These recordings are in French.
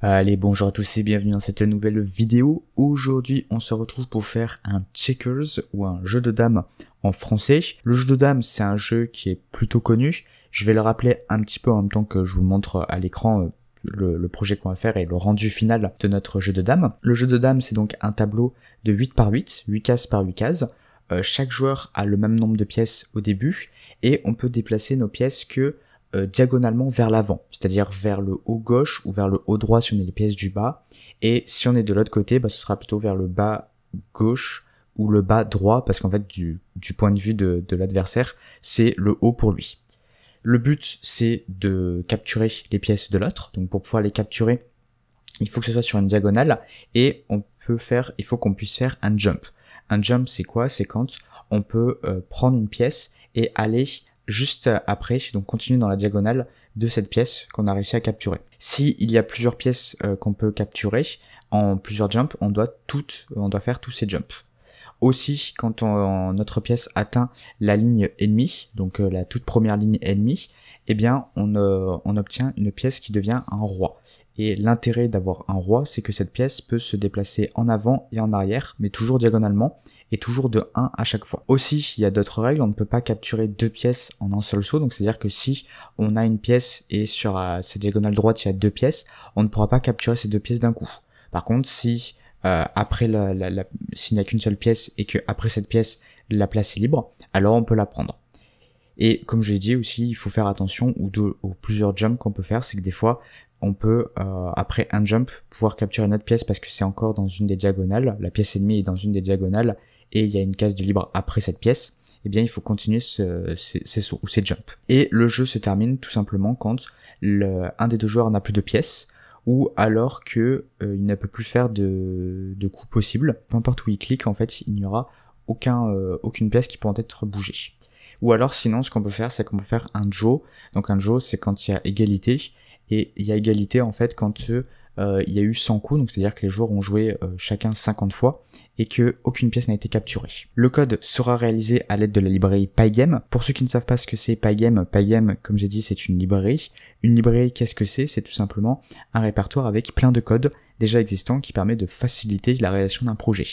Allez, bonjour à tous et bienvenue dans cette nouvelle vidéo. Aujourd'hui, on se retrouve pour faire un checkers ou un jeu de dames en français. Le jeu de dames, c'est un jeu qui est plutôt connu. Je vais le rappeler un petit peu en même temps que je vous montre à l'écran le projet qu'on va faire et le rendu final de notre jeu de dames. Le jeu de dames, c'est donc un tableau de 8 par 8, 8 cases par 8 cases. Chaque joueur a le même nombre de pièces au début et on peut déplacer nos pièces que diagonalement vers l'avant, c'est-à-dire vers le haut gauche ou vers le haut droit si on est les pièces du bas, et si on est de l'autre côté, ce sera plutôt vers le bas gauche ou le bas droit, parce qu'en fait du point de vue de l'adversaire, c'est le haut pour lui. Le but, c'est de capturer les pièces de l'autre, donc pour pouvoir les capturer, il faut que ce soit sur une diagonale, et il faut qu'on puisse faire un jump. Un jump, c'est quoi? C'est quand on peut prendre une pièce et aller juste après, donc continuer dans la diagonale de cette pièce qu'on a réussi à capturer. Si il y a plusieurs pièces qu'on peut capturer en plusieurs jumps, on doit faire tous ces jumps. Aussi, quand notre pièce atteint la ligne ennemie, donc la toute première ligne ennemie, eh bien on obtient une pièce qui devient un roi. Et l'intérêt d'avoir un roi, c'est que cette pièce peut se déplacer en avant et en arrière, mais toujours diagonalement, et toujours de 1 à chaque fois. Aussi, il y a d'autres règles, on ne peut pas capturer deux pièces en un seul saut, donc c'est-à-dire que si on a une pièce et sur cette diagonale droite il y a deux pièces, on ne pourra pas capturer ces deux pièces d'un coup. Par contre, si après s'il n'y a qu'une seule pièce et que après cette pièce la place est libre, alors on peut la prendre. Et comme je l'ai dit aussi, il faut faire attention aux plusieurs jumps qu'on peut faire, c'est que des fois on peut, après un jump, pouvoir capturer une autre pièce parce que c'est encore dans une des diagonales, la pièce ennemie est dans une des diagonales, et il y a une case de libre après cette pièce, eh bien il faut continuer ces sauts ou ces jumps. Et le jeu se termine tout simplement quand un des deux joueurs n'a plus de pièces, ou alors que il ne peut plus faire de coups possibles. Peu importe où il clique, en fait, il n'y aura aucune pièce qui pourra être bougée. Ou alors sinon, ce qu'on peut faire, c'est qu'on peut faire un jaw. Donc un jaw, c'est quand il y a égalité, et il y a égalité en fait quand il y a eu 100 coups, donc c'est-à-dire que les joueurs ont joué chacun 50 fois et que aucune pièce n'a été capturée. Le code sera réalisé à l'aide de la librairie Pygame. Pour ceux qui ne savent pas ce que c'est Pygame, comme j'ai dit, c'est une librairie. Une librairie, qu'est-ce que c'est? C'est tout simplement un répertoire avec plein de codes déjà existants qui permet de faciliter la réalisation d'un projet.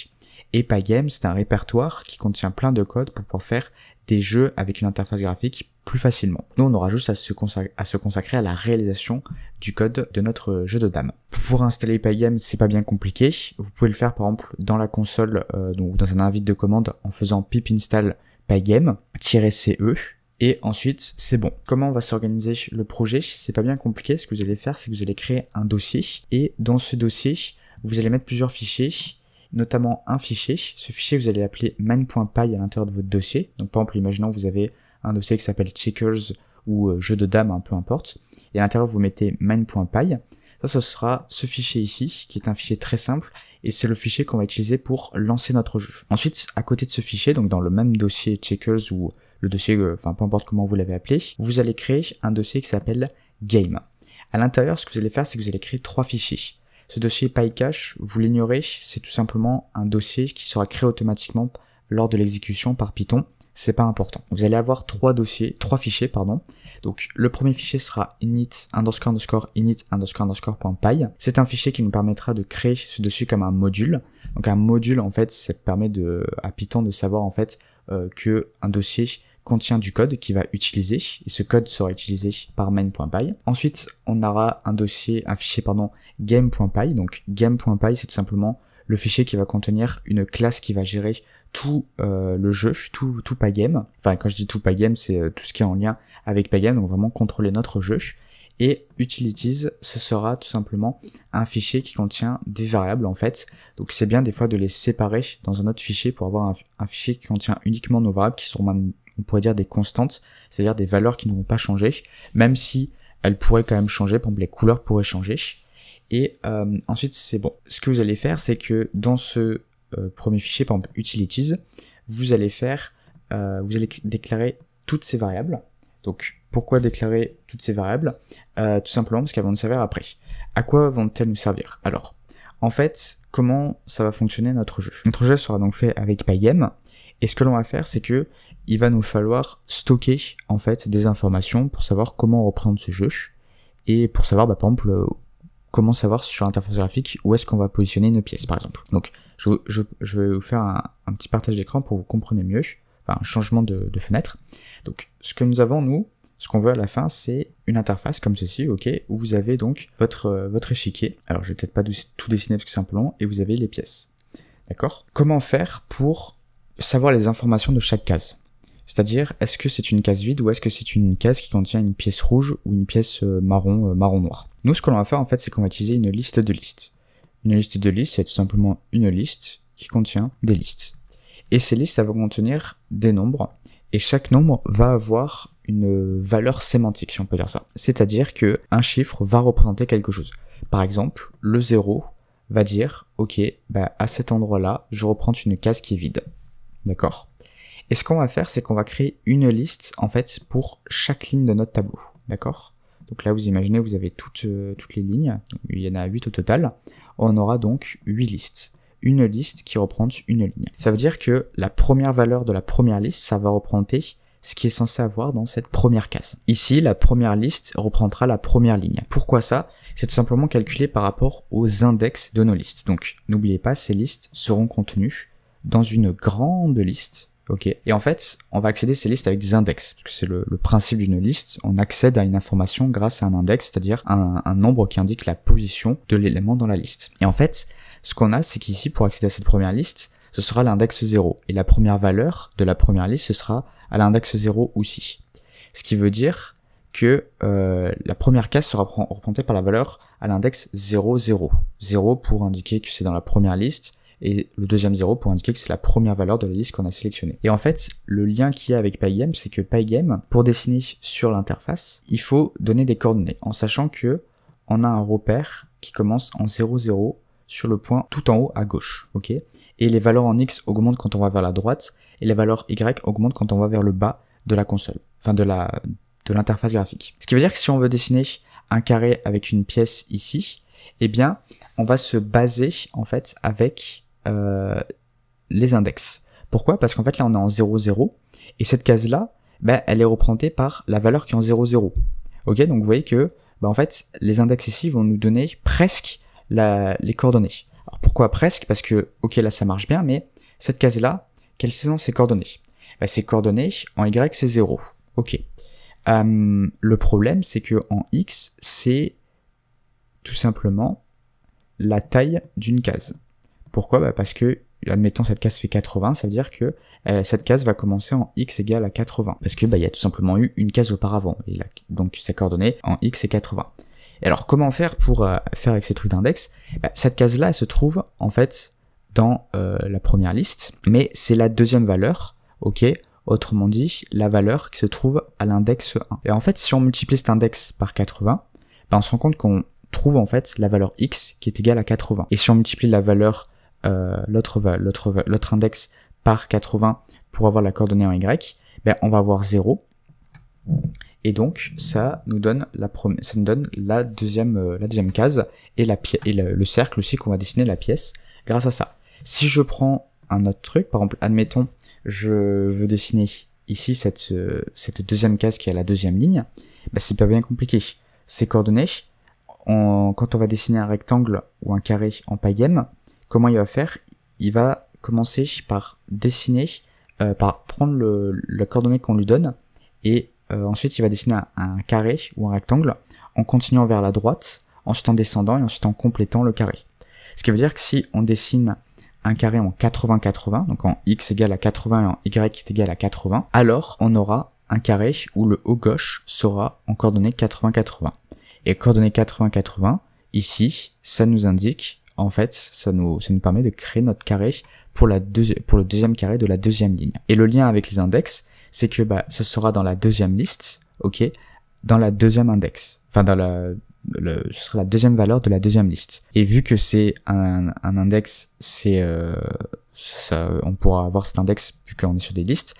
Et Pygame, c'est un répertoire qui contient plein de codes pour pouvoir faire des jeux avec une interface graphique plus facilement. Nous, on aura juste à se consacrer à la réalisation du code de notre jeu de dames. Pour installer Pygame, c'est pas bien compliqué. Vous pouvez le faire par exemple dans la console, donc dans un invite de commande en faisant pip install pygame-ce et ensuite c'est bon. Comment on va s'organiser le projet? C'est pas bien compliqué. Ce que vous allez faire, c'est que vous allez créer un dossier et dans ce dossier, vous allez mettre plusieurs fichiers, notamment un fichier. Ce fichier, vous allez l'appeler main.py à l'intérieur de votre dossier. Donc par exemple, imaginons que vous avez un dossier qui s'appelle checkers ou jeu de dames, peu importe. Et à l'intérieur, vous mettez main.py. Ça, ce sera ce fichier ici, qui est un fichier très simple, et c'est le fichier qu'on va utiliser pour lancer notre jeu. Ensuite, à côté de ce fichier, donc dans le même dossier checkers ou le dossier, peu importe comment vous l'avez appelé, vous allez créer un dossier qui s'appelle game. À l'intérieur, ce que vous allez faire, c'est que vous allez créer 3 fichiers. Ce dossier PyCache, vous l'ignorez, c'est tout simplement un dossier qui sera créé automatiquement lors de l'exécution par Python. C'est pas important. Vous allez avoir 3 fichiers. Donc le premier fichier sera init__init__.py. C'est un fichier qui nous permettra de créer ce dossier comme un module. Donc un module, en fait, ça permet à Python de savoir en fait que un dossier contient du code qu'il va utiliser, et ce code sera utilisé par main.py. Ensuite, on aura un fichier game.py. Donc game.py, c'est tout simplement le fichier qui va contenir une classe qui va gérer tout le jeu, tout Pygame. Enfin, quand je dis tout Pygame, c'est tout ce qui est en lien avec Pygame, donc vraiment contrôler notre jeu. Et utilities, ce sera tout simplement un fichier qui contient des variables en fait. Donc c'est bien des fois de les séparer dans un autre fichier pour avoir un fichier qui contient uniquement nos variables qui sont même, on pourrait dire, des constantes, c'est-à-dire des valeurs qui ne vont pas changer, même si elles pourraient quand même changer, par exemple les couleurs pourraient changer. Et ensuite c'est bon. Ce que vous allez faire, c'est que dans ce premier fichier, par exemple utilities, vous allez déclarer toutes ces variables. Donc pourquoi déclarer toutes ces variables? Tout simplement parce qu'elles vont nous servir après. À quoi vont-elles nous servir? Alors, en fait, comment ça va fonctionner notre jeu? Notre jeu sera donc fait avec Pygame, et ce que l'on va faire, c'est que il va nous falloir stocker en fait des informations pour savoir comment reprendre ce jeu, et pour savoir par exemple comment savoir sur l'interface graphique où est-ce qu'on va positionner une pièce, par exemple. Donc, je vais vous faire un petit partage d'écran pour que vous compreniez mieux, enfin, un changement de fenêtre. Donc, ce que nous avons, nous, ce qu'on veut à la fin, c'est une interface comme ceci, ok, où vous avez donc votre échiquier. Alors, je vais peut-être pas tout dessiner parce que c'est un peu long, et vous avez les pièces. D'accord? Comment faire pour savoir les informations de chaque case? C'est-à-dire, est-ce que c'est une case vide ou est-ce que c'est une case qui contient une pièce rouge ou une pièce marron-noir? Nous, ce que l'on va faire, en fait, c'est qu'on va utiliser une liste de listes. Une liste de listes, c'est tout simplement une liste qui contient des listes. Et ces listes, elles vont contenir des nombres. Et chaque nombre va avoir une valeur sémantique, si on peut dire ça. C'est-à-dire que un chiffre va représenter quelque chose. Par exemple, le 0 va dire, ok, bah, à cet endroit-là, je reprends une case qui est vide. D'accord? Et ce qu'on va faire, c'est qu'on va créer une liste, en fait, pour chaque ligne de notre tableau. D'accord? Donc là, vous imaginez, vous avez toutes les lignes. Il y en a 8 au total. On aura donc 8 listes. Une liste qui représente une ligne. Ça veut dire que la première valeur de la première liste, ça va représenter ce qui est censé avoir dans cette première case. Ici, la première liste représentera la première ligne. Pourquoi ça? C'est tout simplement calculé par rapport aux index de nos listes. Donc, n'oubliez pas, ces listes seront contenues dans une grande liste. Ok. Et en fait, on va accéder à ces listes avec des index, parce que c'est le principe d'une liste. On accède à une information grâce à un index, c'est-à-dire un nombre qui indique la position de l'élément dans la liste. Et en fait, ce qu'on a, c'est qu'ici, pour accéder à cette première liste, ce sera l'index 0. Et la première valeur de la première liste, ce sera à l'index 0 aussi. Ce qui veut dire que la première case sera représentée par la valeur à l'index 0, 0. 0 pour indiquer que c'est dans la première liste, et le deuxième 0 pour indiquer que c'est la première valeur de la liste qu'on a sélectionnée. Et en fait, le lien qu'il y a avec Pygame, c'est que Pygame, pour dessiner sur l'interface, il faut donner des coordonnées, en sachant que on a un repère qui commence en 0, 0 sur le point tout en haut à gauche, ok? Et les valeurs en X augmentent quand on va vers la droite, et les valeurs Y augmentent quand on va vers le bas de la console, enfin de l'interface graphique. Ce qui veut dire que si on veut dessiner un carré avec une pièce ici, eh bien, on va se baser, en fait, avec les index. Pourquoi? Parce qu'en fait là on est en 0, 0 et cette case là, bah, elle est représentée par la valeur qui est en 0, 0. Ok, donc vous voyez que bah, en fait les index ici vont nous donner presque les coordonnées. Alors pourquoi presque? Parce que ok là ça marche bien, mais cette case là, quelles sont ses coordonnées? Bah, ses coordonnées en Y c'est 0. Ok. Le problème c'est que en X c'est tout simplement la taille d'une case. Pourquoi? Bah parce que, admettons, cette case fait 80, ça veut dire que cette case va commencer en x égale à 80. Parce que, bah, il y a tout simplement eu une case auparavant. Et là, donc, c'est coordonné en x et 80. Et alors, comment faire pour faire avec ces trucs d'index? Bah, cette case-là, elle se trouve, en fait, dans la première liste, mais c'est la deuxième valeur, ok? Autrement dit, la valeur qui se trouve à l'index 1. Et en fait, si on multiplie cet index par 80, bah, on se rend compte qu'on trouve, en fait, la valeur x qui est égale à 80. Et si on multiplie la valeur l'autre index par 80 pour avoir la coordonnée en Y, ben on va avoir 0. Et donc, ça nous donne la deuxième case et le cercle aussi qu'on va dessiner la pièce grâce à ça. Si je prends un autre truc, par exemple, admettons, je veux dessiner ici cette deuxième case qui est à la deuxième ligne, ben c'est pas bien compliqué. Ces coordonnées, quand on va dessiner un rectangle ou un carré en Pygame, comment il va faire? Il va commencer par dessiner, par prendre le coordonnée qu'on lui donne, et ensuite il va dessiner un carré ou un rectangle en continuant vers la droite, ensuite en descendant et ensuite en complétant le carré. Ce qui veut dire que si on dessine un carré en 80-80, donc en x égale à 80 et en y est égal à 80, alors on aura un carré où le haut gauche sera en coordonnées 80-80. Et coordonnées 80-80, ici, ça nous indique, en fait, ça nous permet de créer notre carré pour le deuxième carré de la deuxième ligne. Et le lien avec les index, c'est que bah, ce sera dans la deuxième liste, ok, dans la deuxième index, enfin ce sera la deuxième valeur de la deuxième liste. Et vu que c'est un index, on pourra avoir cet index vu qu'on est sur des listes.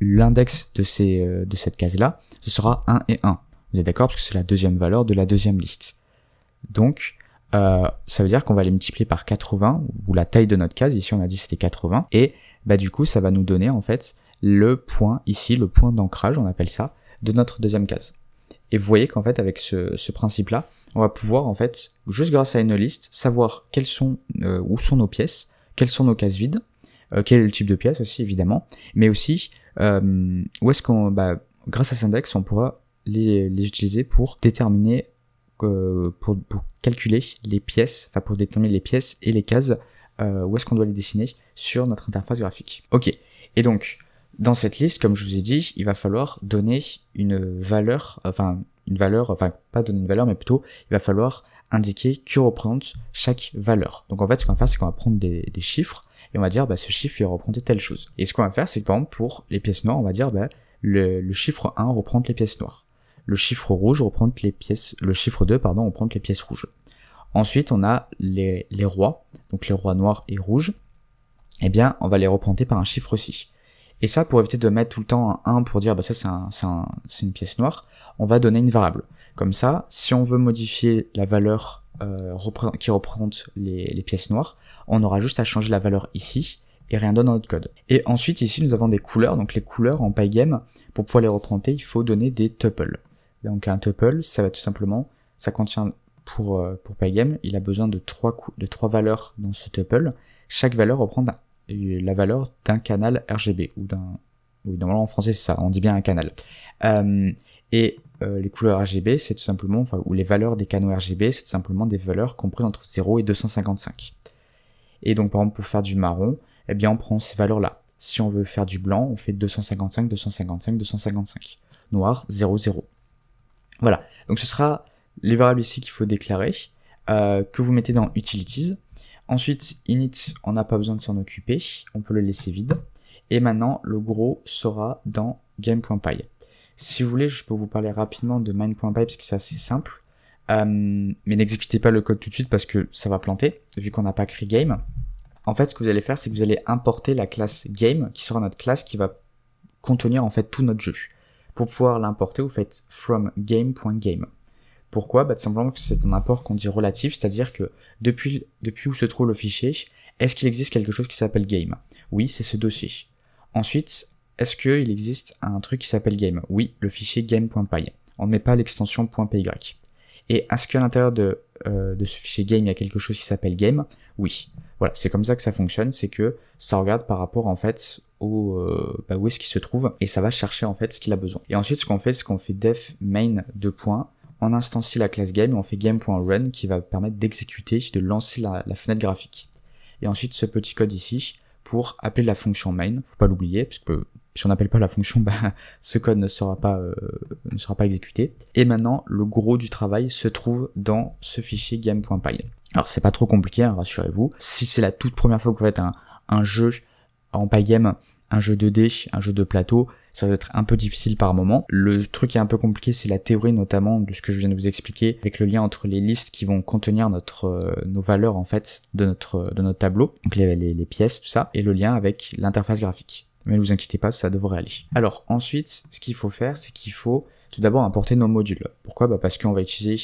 L'index de cette case-là, ce sera 1 et 1. Vous êtes d'accord? Parce que c'est la deuxième valeur de la deuxième liste. Donc, ça veut dire qu'on va les multiplier par 80, ou la taille de notre case, ici on a dit c'était 80, et bah du coup ça va nous donner en fait le point, ici le point d'ancrage, on appelle ça, de notre deuxième case. Et vous voyez qu'en fait avec ce principe-là, on va pouvoir en fait, juste grâce à une liste, savoir où sont nos pièces, quelles sont nos cases vides, quel est le type de pièce aussi évidemment, mais aussi où est-ce qu'on, grâce à cet index, on pourra les utiliser pour déterminer, pour calculer les pièces, enfin pour déterminer les pièces et les cases, où est-ce qu'on doit les dessiner sur notre interface graphique. Ok, et donc dans cette liste, comme je vous ai dit, il va falloir donner une valeur, pas donner une valeur, mais plutôt il va falloir indiquer que représente chaque valeur. Donc en fait, ce qu'on va faire, c'est qu'on va prendre des chiffres, et on va dire, ce chiffre, il va représenter telle chose. Et ce qu'on va faire, c'est que par exemple, pour les pièces noires, on va dire, le chiffre 1 représente les pièces noires. Le chiffre rouge représente le chiffre 2, représente les pièces rouges. Ensuite, on a les rois, donc les rois noirs et rouges. Eh bien, on va les représenter par un chiffre aussi. Et ça, pour éviter de mettre tout le temps un 1 pour dire, ça c'est une pièce noire, on va donner une variable. Comme ça, si on veut modifier la valeur qui représente les pièces noires, on aura juste à changer la valeur ici, et rien d'autre dans notre code. Et ensuite, ici, nous avons des couleurs. Donc les couleurs en Pygame, pour pouvoir les représenter, il faut donner des tuples. Donc un tuple, ça va tout simplement, ça contient, pour Pygame, il a besoin de trois valeurs dans ce tuple. Chaque valeur reprend la valeur d'un canal RGB, oui, normalement en français c'est ça, on dit bien un canal. Les couleurs RGB, c'est tout simplement, ou les valeurs des canaux RGB, c'est tout simplement des valeurs comprises entre 0 et 255. Et donc par exemple pour faire du marron, eh bien on prend ces valeurs-là. Si on veut faire du blanc, on fait 255, 255, 255. Noir, 0, 0. Voilà, donc ce sera les variables ici qu'il faut déclarer, que vous mettez dans Utilities. Ensuite, init, on n'a pas besoin de s'en occuper, on peut le laisser vide. Et maintenant, le gros sera dans game.py. Si vous voulez, je peux vous parler rapidement de main.py parce que c'est assez simple. Mais n'exécutez pas le code tout de suite parce que ça va planter, vu qu'on n'a pas créé game. En fait, ce que vous allez faire, c'est que vous allez importer la classe game, qui sera notre classe qui va contenir en fait tout notre jeu. Pour pouvoir l'importer, vous faites from game.game. Pourquoi ? Tout simplement que c'est un import qu'on dit relatif, c'est-à-dire que depuis où se trouve le fichier, est-ce qu'il existe quelque chose qui s'appelle game ? Oui, c'est ce dossier. Ensuite, est-ce qu'il existe un truc qui s'appelle game ? Oui, le fichier game.py. On ne met pas l'extension .py. Et est-ce qu'à l'intérieur de ce fichier game, il y a quelque chose qui s'appelle game ? Oui. Voilà, c'est comme ça que ça fonctionne, c'est que ça regarde par rapport en fait où est-ce qu'il se trouve, et ça va chercher en fait ce qu'il a besoin. Et ensuite, ce qu'on fait, c'est qu'on fait def main on instancie la classe game et on fait game.run qui va permettre d'exécuter, de lancer la fenêtre graphique. Et ensuite ce petit code ici pour appeler la fonction main, faut pas l'oublier, parce que si on n'appelle pas la fonction, ce code ne sera pas exécuté. Et maintenant le gros du travail se trouve dans ce fichier game.py. Alors c'est pas trop compliqué, hein, rassurez-vous. Si c'est la toute première fois que vous faites un jeu en Pygame, un jeu 2D, un jeu de plateau, ça va être un peu difficile par moment. Le truc qui est un peu compliqué, c'est la théorie notamment de ce que je viens de vous expliquer, avec le lien entre les listes qui vont contenir nos valeurs en fait de notre tableau, donc les pièces, tout ça, et le lien avec l'interface graphique. Mais ne vous inquiétez pas, ça devrait aller. Alors ensuite, ce qu'il faut faire, c'est qu'il faut tout d'abord importer nos modules. Pourquoi ? Parce qu'on va utiliser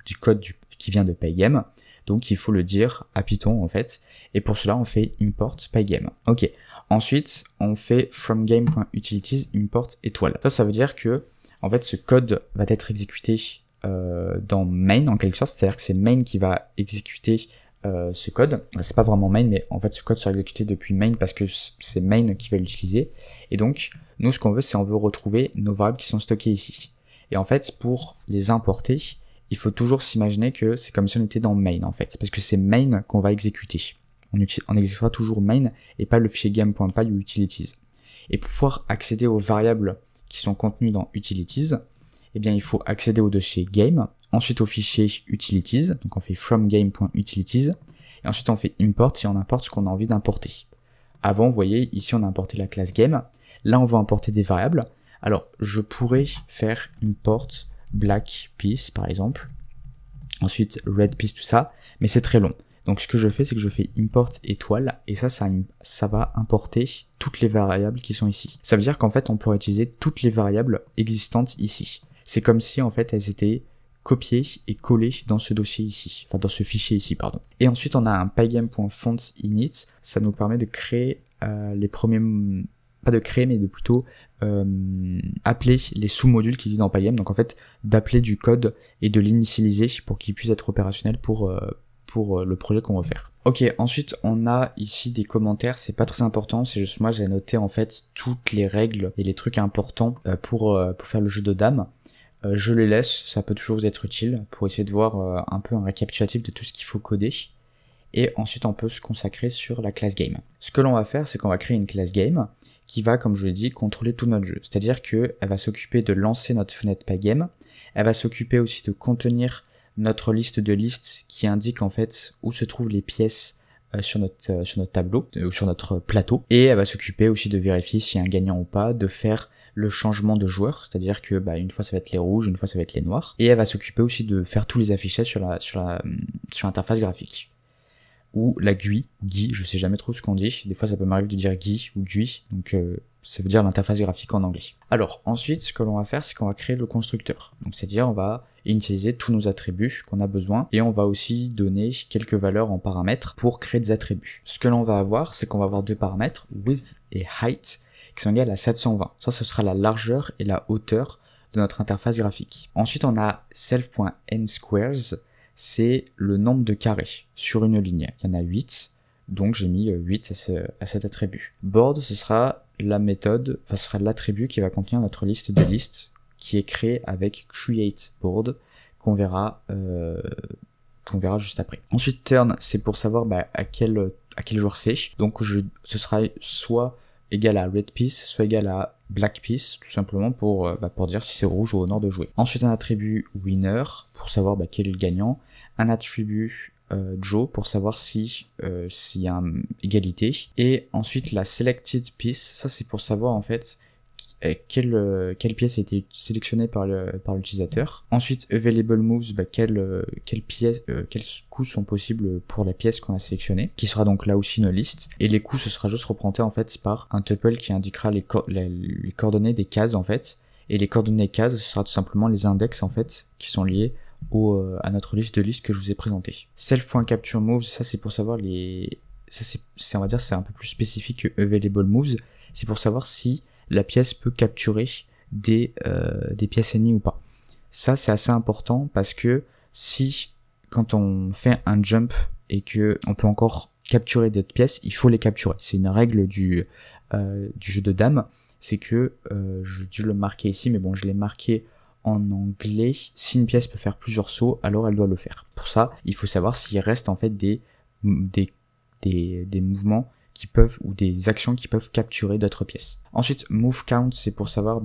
du code qui vient de Pygame, donc il faut le dire à Python en fait, et pour cela on fait import Pygame. Ok. Ensuite, on fait from game.utilities import étoile. Ça veut dire que, en fait, ce code va être exécuté dans main en quelque sorte, c'est-à-dire que c'est main qui va exécuter ce code. C'est pas vraiment main, mais en fait, ce code sera exécuté depuis main parce que c'est main qui va l'utiliser. Et donc, nous, ce qu'on veut, c'est on veut retrouver nos variables qui sont stockées ici. Et en fait, pour les importer, il faut toujours s'imaginer que c'est comme si on était dans main, en fait, parce que c'est main qu'on va exécuter. On exécutera toujours main et pas le fichier game.py ou utilities. Et pour pouvoir accéder aux variables qui sont contenues dans utilities, eh bien il faut accéder au dossier game, ensuite au fichier utilities, donc on fait from game.utilities, et ensuite on fait import si on importe ce qu'on a envie d'importer. Avant, vous voyez, ici on a importé la classe game, là on va importer des variables. Alors je pourrais faire import black piece par exemple, ensuite red piece, tout ça, mais c'est très long. Donc ce que je fais, c'est que je fais import étoile, et ça va importer toutes les variables qui sont ici. Ça veut dire qu'en fait, on pourrait utiliser toutes les variables existantes ici. C'est comme si en fait, elles étaient copiées et collées dans ce dossier ici, enfin dans ce fichier ici, pardon. Et ensuite, on a un pygame.fonts init, ça nous permet de créer les premiers pas de créer, mais de plutôt appeler les sous-modules qui existent dans Pygame. Donc en fait, d'appeler du code et de l'initialiser pour qu'il puisse être opérationnel pour le projet qu'on veut faire. Ok, ensuite on a ici des commentaires, c'est pas très important, c'est juste moi j'ai noté en fait toutes les règles et les trucs importants pour faire le jeu de dames. Je les laisse, ça peut toujours vous être utile pour essayer de voir un peu un récapitulatif de tout ce qu'il faut coder. Et ensuite on peut se consacrer sur la classe game. Ce que l'on va faire, c'est qu'on va créer une classe game qui va, comme je l'ai dit, contrôler tout notre jeu. C'est-à-dire qu'elle va s'occuper de lancer notre fenêtre Pygame, elle va s'occuper aussi de contenir notre liste de listes qui indique en fait où se trouvent les pièces sur notre tableau, ou sur notre plateau, et elle va s'occuper aussi de vérifier s'il y a un gagnant ou pas, de faire le changement de joueur, c'est-à-dire que une fois ça va être les rouges, une fois ça va être les noirs, et elle va s'occuper aussi de faire tous les affichages sur l'interface graphique. Ou la GUI, je sais jamais trop ce qu'on dit, des fois ça peut m'arriver de dire GUI ou GUI, donc ça veut dire l'interface graphique en anglais. Alors ensuite, ce que l'on va faire, c'est qu'on va créer le constructeur, donc c'est-à-dire on va initialiser tous nos attributs qu'on a besoin, et on va aussi donner quelques valeurs en paramètres pour créer des attributs. Ce que l'on va avoir, c'est qu'on va avoir deux paramètres, width et height, qui sont égales à 720. Ça, ce sera la largeur et la hauteur de notre interface graphique. Ensuite, on a self.nSquares, c'est le nombre de carrés sur une ligne. Il y en a 8, donc j'ai mis 8 à cet attribut. Board, ce sera la méthode, ce sera l'attribut qui va contenir notre liste de listes, qui est créé avec createBoard, qu'on verra juste après. Ensuite, turn, c'est pour savoir à quel joueur c'est. Donc ce sera soit égal à red piece, soit égal à black piece, tout simplement pour dire si c'est rouge ou au nord de jouer. Ensuite, un attribut winner, pour savoir quel est le gagnant. Un attribut Joe, pour savoir s'il y a une égalité. Et ensuite, la selected piece, ça c'est pour savoir en fait quelle pièce a été sélectionnée par l'utilisateur. Ensuite, available moves, quelles coups sont possibles pour la pièce qu'on a sélectionnée, qui sera donc là aussi une liste. Et les coups, ce sera juste représenté en fait par un tuple qui indiquera les coordonnées des cases en fait. Et les coordonnées des cases, ce sera tout simplement les index en fait qui sont liés à notre liste de listes que je vous ai présentée. Self.captureMoves, ça c'est pour savoir on va dire c'est un peu plus spécifique que available moves. C'est pour savoir si la pièce peut capturer des pièces ennemies ou pas. Ça c'est assez important parce que si quand on fait un jump et que on peut encore capturer d'autres pièces, il faut les capturer. C'est une règle du jeu de dames, c'est que j'ai dû le marquer ici, mais bon je l'ai marqué en anglais. Si une pièce peut faire plusieurs sauts, alors elle doit le faire. Pour ça, il faut savoir s'il reste en fait des mouvements qui peuvent, ou des actions qui peuvent capturer d'autres pièces. Ensuite, move count, c'est pour savoir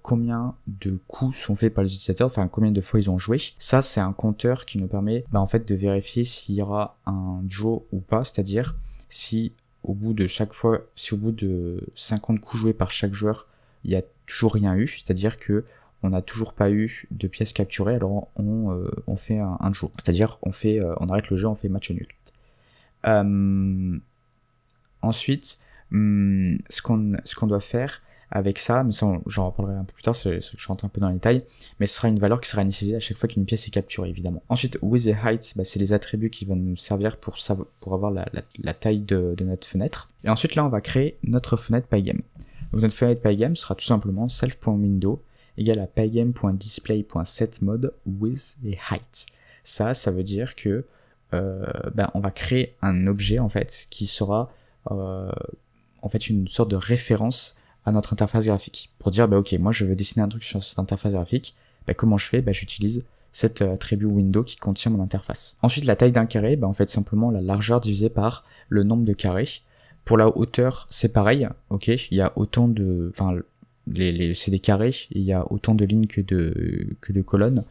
combien de coups sont faits par les utilisateurs, enfin combien de fois ils ont joué. Ça, c'est un compteur qui nous permet en fait de vérifier s'il y aura un draw ou pas, c'est-à-dire si au bout de 50 coups joués par chaque joueur, il n'y a toujours rien eu, c'est-à-dire que on n'a toujours pas eu de pièces capturées, alors on fait un draw, c'est-à-dire on arrête le jeu, on fait match nul. Ensuite, ce qu'on doit faire avec ça, mais ça j'en reparlerai un peu plus tard, je rentre un peu dans les détails, mais ce sera une valeur qui sera initialisée à chaque fois qu'une pièce est capturée, évidemment. Ensuite, width et height, c'est les attributs qui vont nous servir pour avoir la taille de notre fenêtre. Et ensuite là, on va créer notre fenêtre Pygame. Donc notre fenêtre Pygame sera tout simplement self.window égale à pygame.display.setMode width et height. Ça veut dire que on va créer un objet en fait qui sera en fait une sorte de référence à notre interface graphique pour dire ok, moi je veux dessiner un truc sur cette interface graphique, comment je fais? J'utilise cet attribut window qui contient mon interface. Ensuite, la taille d'un carré, en fait simplement la largeur divisée par le nombre de carrés. Pour la hauteur, c'est pareil, ok, il y a autant de, c'est des carrés, il y a autant de lignes que de colonnes,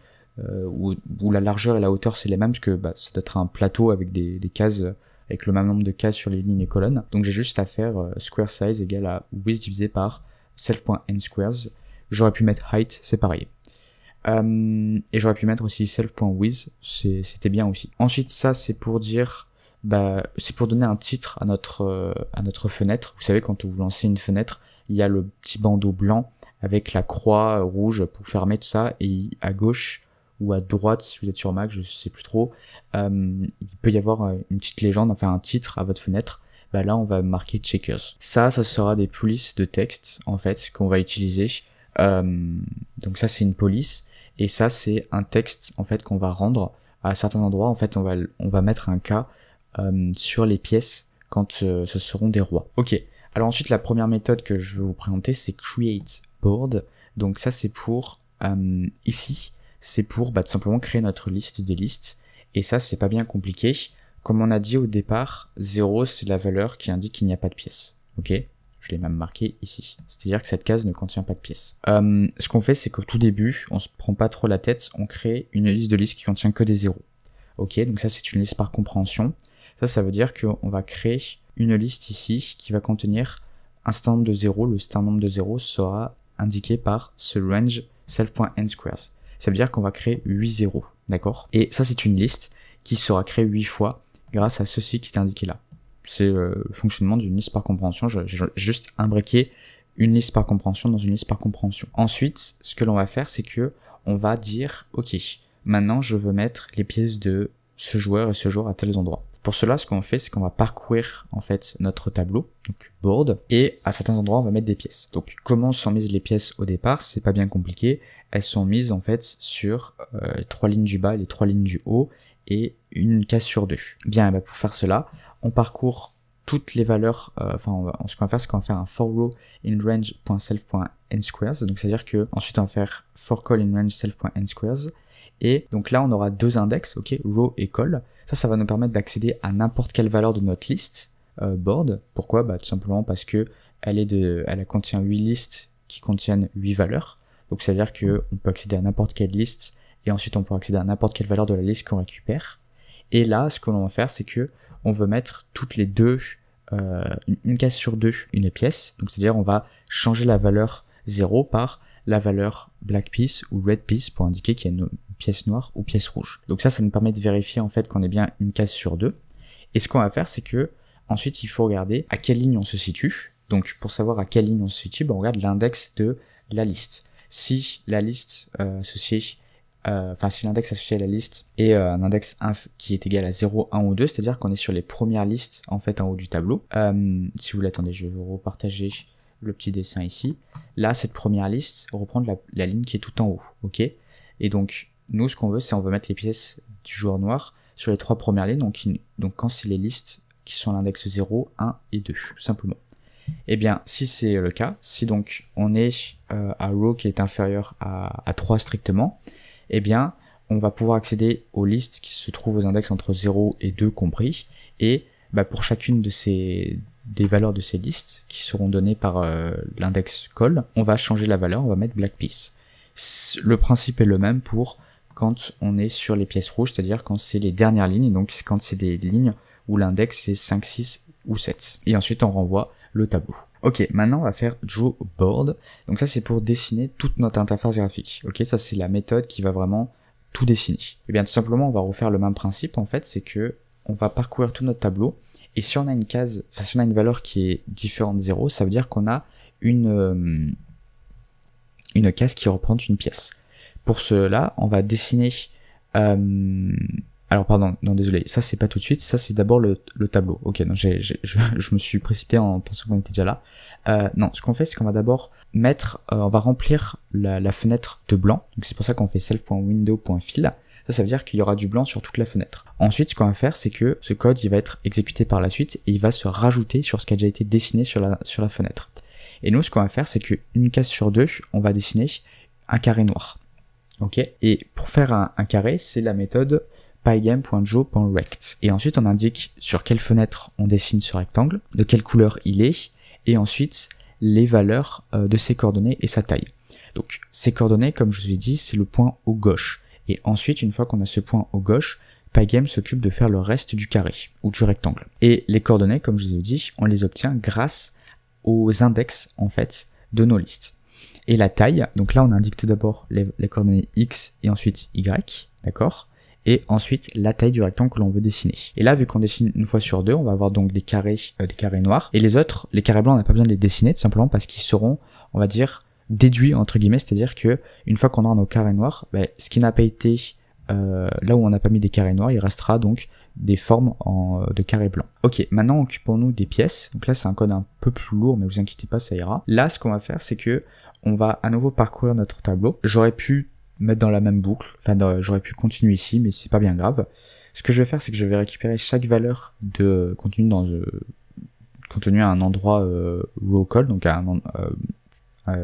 où la largeur et la hauteur c'est les mêmes, parce que ça doit être un plateau avec des cases, avec le même nombre de cases sur les lignes et colonnes. Donc j'ai juste à faire square size égale à width divisé par self.nSquares. J'aurais pu mettre height, c'est pareil. Et j'aurais pu mettre aussi self.width, c'était bien aussi. Ensuite, ça c'est pour dire, c'est pour donner un titre à notre fenêtre. Vous savez, quand vous lancez une fenêtre, il y a le petit bandeau blanc avec la croix rouge pour fermer tout ça, et à gauche ou à droite, si vous êtes sur Mac, je sais plus trop, il peut y avoir une petite légende, enfin un titre à votre fenêtre. bah là on va marquer checkers. Ça sera des polices de texte en fait qu'on va utiliser. Donc ça c'est une police et ça c'est un texte en fait qu'on va rendre à certains endroits. En fait on va mettre un cas sur les pièces quand ce seront des rois. Ok. Alors ensuite la première méthode que je vais vous présenter c'est create board. Donc ça c'est pour ici c'est pour tout simplement créer notre liste de listes. Et ça c'est pas bien compliqué. Comme on a dit au départ, 0 c'est la valeur qui indique qu'il n'y a pas de pièce. Ok, je l'ai même marqué ici. C'est-à-dire que cette case ne contient pas de pièce. Ce qu'on fait, c'est qu'au tout début, on se prend pas trop la tête, on crée une liste de listes qui contient que des zéros. Ok, donc ça c'est une liste par compréhension. Ça veut dire qu'on va créer une liste ici qui va contenir un certain nombre de zéros. Le certain nombre de zéros sera indiqué par ce range self.nSquares. Ça veut dire qu'on va créer 8 zéros, d'accord? Et ça c'est une liste qui sera créée 8 fois grâce à ceci qui est indiqué là. C'est le fonctionnement d'une liste par compréhension. J'ai juste imbriqué une liste par compréhension dans une liste par compréhension. Ensuite, ce que l'on va faire, c'est que on va dire, ok, maintenant je veux mettre les pièces de ce joueur et ce joueur à tels endroits. Pour cela, ce qu'on fait, c'est qu'on va parcourir en fait notre tableau, donc board, et à certains endroits, on va mettre des pièces. Donc, comment sont mises les pièces au départ? C'est pas bien compliqué. Elles sont mises en fait sur les 3 lignes du bas et les 3 lignes du haut, et une case sur 2. Bien, pour faire cela, on parcourt toutes les valeurs, ce qu'on va faire, c'est qu'on va faire un for row in range.self.nSquares, donc c'est-à-dire que ensuite on va faire for call in range self.nSquares, et donc là on aura 2 index, ok, row et call. Ça va nous permettre d'accéder à n'importe quelle valeur de notre liste board. Pourquoi? Tout simplement parce que elle contient 8 listes qui contiennent 8 valeurs, donc c'est-à-dire que on peut accéder à n'importe quelle liste, et ensuite on pourra accéder à n'importe quelle valeur de la liste qu'on récupère. Et là, ce que l'on va faire, c'est que on veut mettre toutes les deux, une case sur 2, une pièce. Donc c'est-à-dire on va changer la valeur 0 par la valeur black piece ou red piece pour indiquer qu'il y a une pièce noire ou pièce rouge. Donc ça nous permet de vérifier en fait qu'on est bien une case sur 2. Et ce qu'on va faire, c'est que ensuite il faut regarder à quelle ligne on se situe. Donc pour savoir à quelle ligne on se situe, on regarde l'index de la liste. Si la liste associée si l'index associé à la liste est un index inf qui est égal à 0, 1 ou 2, c'est-à-dire qu'on est sur les premières listes en fait en haut du tableau. Si vous voulez, attendez, je vais vous repartager le petit dessin ici. Là, cette première liste reprend la ligne qui est tout en haut, ok? Et donc, nous, ce qu'on veut, c'est on veut mettre les pièces du joueur noir sur les 3 premières lignes, donc quand c'est les listes qui sont à l'index 0, 1 et 2, tout simplement. Eh bien, si c'est le cas, si donc on est à row qui est inférieur à 3 strictement, eh bien, on va pouvoir accéder aux listes qui se trouvent aux index entre 0 et 2 compris, et pour chacune des valeurs de ces listes qui seront données par l'index call, on va changer la valeur, on va mettre black piece. Le principe est le même pour quand on est sur les pièces rouges, c'est-à-dire quand c'est les dernières lignes, donc quand c'est des lignes où l'index est 5, 6 ou 7. Et ensuite on renvoie le tableau. Ok, maintenant on va faire draw board. Donc ça c'est pour dessiner toute notre interface graphique. Ok, ça c'est la méthode qui va vraiment tout dessiner. Et bien tout simplement on va refaire le même principe en fait, c'est que on va parcourir tout notre tableau, et si on a une case, si on a une valeur qui est différente de 0, ça veut dire qu'on a une case qui représente une pièce. Pour cela, on va dessiner alors pardon, non désolé, ça c'est pas tout de suite, ça c'est d'abord le tableau. Ok, non, je me suis précipité en pensant qu'on était déjà là. Non, ce qu'on fait, c'est qu'on va d'abord mettre, on va remplir la fenêtre de blanc. Donc c'est pour ça qu'on fait self.window.fill. Ça veut dire qu'il y aura du blanc sur toute la fenêtre. Ensuite, ce qu'on va faire, c'est que ce code, il va être exécuté par la suite et il va se rajouter sur ce qui a déjà été dessiné sur la fenêtre. Et nous, ce qu'on va faire, c'est qu'une case sur 2, on va dessiner un carré noir. Ok. Et pour faire un carré, c'est la méthode pygame.jo.rect. Et ensuite, on indique sur quelle fenêtre on dessine ce rectangle, de quelle couleur il est, et ensuite les valeurs de ses coordonnées et sa taille. Donc, ces coordonnées, comme je vous ai dit, c'est le point au gauche. Et ensuite, une fois qu'on a ce point au gauche, Pygame s'occupe de faire le reste du carré, ou du rectangle. Et les coordonnées, comme je vous ai dit, on les obtient grâce aux index, en fait, de nos listes. Et la taille, donc là, on indique tout d'abord les coordonnées X et ensuite Y, d'accord? Et ensuite, la taille du rectangle que l'on veut dessiner. Et là, vu qu'on dessine une fois sur 2, on va avoir donc des carrés noirs. Et les autres, les carrés blancs, on n'a pas besoin de les dessiner, tout simplement parce qu'ils seront, on va dire, déduits entre guillemets, c'est-à-dire que une fois qu'on aura nos carrés noirs, ce qui n'a pas été là où on n'a pas mis des carrés noirs, il restera donc des formes de carrés blancs. Ok, maintenant occupons-nous des pièces. Donc là c'est un code un peu plus lourd, mais vous inquiétez pas, ça ira. Là ce qu'on va faire c'est que on va à nouveau parcourir notre tableau. J'aurais pu mettre dans la même boucle, enfin j'aurais pu continuer ici, mais c'est pas bien grave. Ce que je vais faire c'est que je vais récupérer chaque valeur de contenu contenu à un endroit row call, donc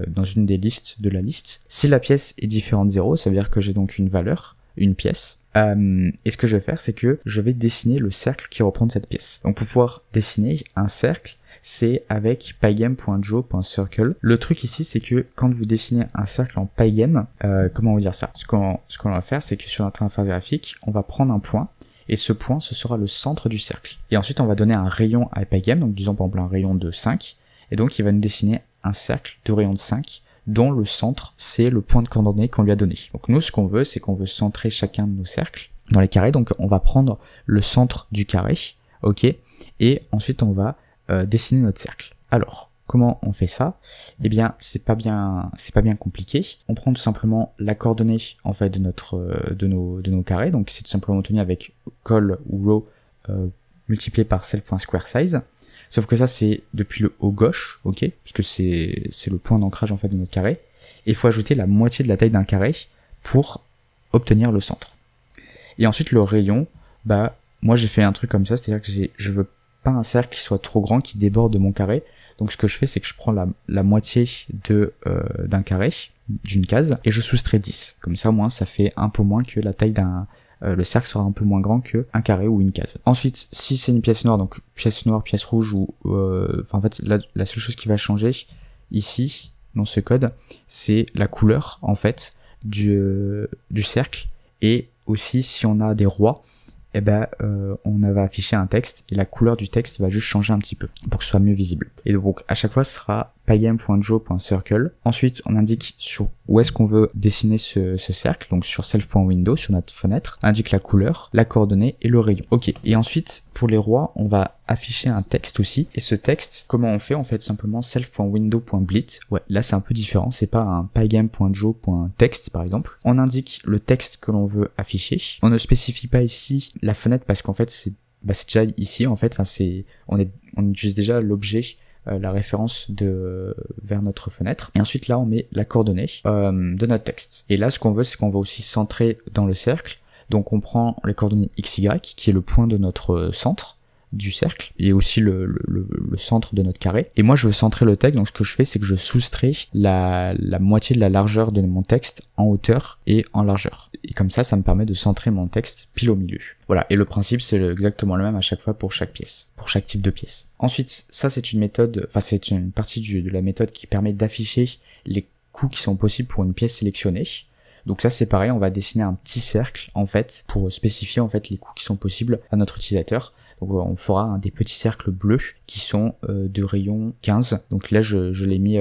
dans une des listes de la liste. Si la pièce est différente de 0, ça veut dire que j'ai donc une valeur, une pièce. Et ce que je vais faire, c'est que je vais dessiner le cercle qui représente cette pièce. Donc pour pouvoir dessiner un cercle, c'est avec pygame.jo.circle. Le truc ici, c'est que quand vous dessinez un cercle en pygame, comment on va dire ça? Ce qu'on va faire, c'est que sur notre interface graphique, on va prendre un point, et ce point, ce sera le centre du cercle. Et ensuite, on va donner un rayon à pygame, donc disons par exemple un rayon de 5, et donc il va nous dessiner un cercle de rayon de 5, dont le centre, c'est le point de coordonnée qu'on lui a donné. Donc nous, ce qu'on veut, c'est qu'on veut centrer chacun de nos cercles dans les carrés, donc on va prendre le centre du carré, ok, et ensuite on va dessiner notre cercle. Alors, comment on fait ça? Eh bien, c'est pas bien compliqué. On prend tout simplement la coordonnée en fait de nos carrés. Donc c'est tout simplement obtenu avec col ou row multiplié par self.squareSize. Sauf que ça c'est depuis le haut gauche, ok, puisque c'est le point d'ancrage en fait de notre carré. Et il faut ajouter la moitié de la taille d'un carré pour obtenir le centre. Et ensuite le rayon, bah moi j'ai fait un truc comme ça, c'est-à-dire que je veux pas un cercle qui soit trop grand, qui déborde de mon carré. Donc ce que je fais, c'est que je prends la moitié d'un carré, d'une case, et je soustrais 10. Comme ça, au moins, ça fait un peu moins que la taille le cercle sera un peu moins grand qu'un carré ou une case. Ensuite, si c'est une pièce noire, donc pièce noire, pièce rouge, ou en fait, la seule chose qui va changer ici, dans ce code, c'est la couleur, en fait, du cercle, et aussi si on a des rois, eh ben, on va afficher un texte et la couleur du texte va juste changer un petit peu pour que ce soit mieux visible. Et donc à chaque fois ce sera pygame.jo.circle. Ensuite on indique sur où est-ce qu'on veut dessiner ce cercle, donc sur self.window, sur notre fenêtre, on indique la couleur, la coordonnée et le rayon. Ok, et ensuite pour les rois on va afficher un texte aussi, et ce texte, comment on fait? On fait simplement self.window.blit. Ouais, là c'est un peu différent, c'est pas un pygame.jo.text par exemple. On indique le texte que l'on veut afficher. On ne spécifie pas ici la fenêtre parce qu'en fait c'est déjà ici en fait, enfin on utilise déjà l'objet, la référence vers notre fenêtre, et ensuite là on met la coordonnée de notre texte. Et là ce qu'on veut, c'est qu'on va aussi centrer dans le cercle, donc on prend les coordonnées XY qui est le point de notre centre du cercle, et aussi le centre de notre carré. Et moi je veux centrer le texte, donc ce que je fais c'est que je soustrais la moitié de la largeur de mon texte en hauteur et en largeur. Et comme ça me permet de centrer mon texte pile au milieu. Voilà, et le principe c'est exactement le même à chaque fois pour chaque pièce, pour chaque type de pièce. Ensuite, ça c'est une méthode, enfin c'est une partie de la méthode qui permet d'afficher les coups qui sont possibles pour une pièce sélectionnée. Donc ça c'est pareil, on va dessiner un petit cercle en fait pour spécifier en fait les coups qui sont possibles à notre utilisateur. Donc on fera des petits cercles bleus qui sont de rayon 15. Donc là je l'ai mis,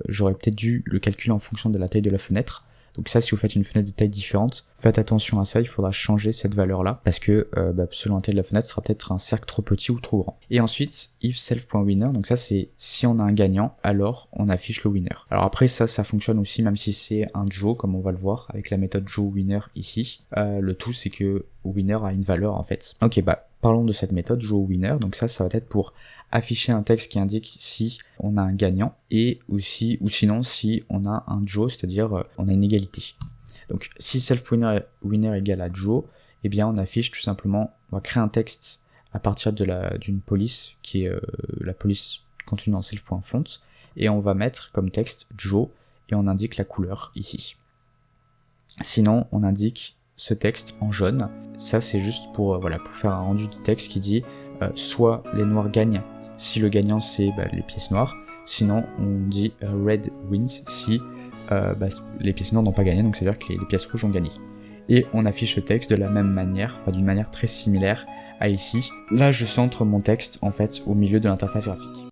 j'aurais peut-être dû le calculer en fonction de la taille de la fenêtre. Donc ça, si vous faites une fenêtre de taille différente, faites attention à ça, il faudra changer cette valeur-là, parce que selon la taille de la fenêtre, ce sera peut-être un cercle trop petit ou trop grand. Et ensuite, if self.winner, donc ça c'est si on a un gagnant, alors on affiche le winner. Alors après ça fonctionne aussi même si c'est un Joe, comme on va le voir avec la méthode JoWinner ici. Le tout c'est que winner a une valeur en fait. Ok, parlons de cette méthode JoWinner, donc ça va être pour afficher un texte qui indique si on a un gagnant, et aussi, ou sinon si on a un Joe, c'est-à-dire on a une égalité. Donc si self.winner égale à Joe, eh bien on affiche tout simplement, on va créer un texte à partir d'une police qui est la police contenue dans self.font, et on va mettre comme texte Joe, et on indique la couleur ici. Sinon on indique ce texte en jaune. Ça c'est juste pour faire un rendu du texte qui dit soit les noirs gagnent si le gagnant c'est les pièces noires, sinon on dit red wins si les pièces noires n'ont pas gagné, donc c'est à dire que les pièces rouges ont gagné. Et on affiche le texte de la même manière, d'une manière très similaire à ici. Là je centre mon texte en fait au milieu de l'interface graphique.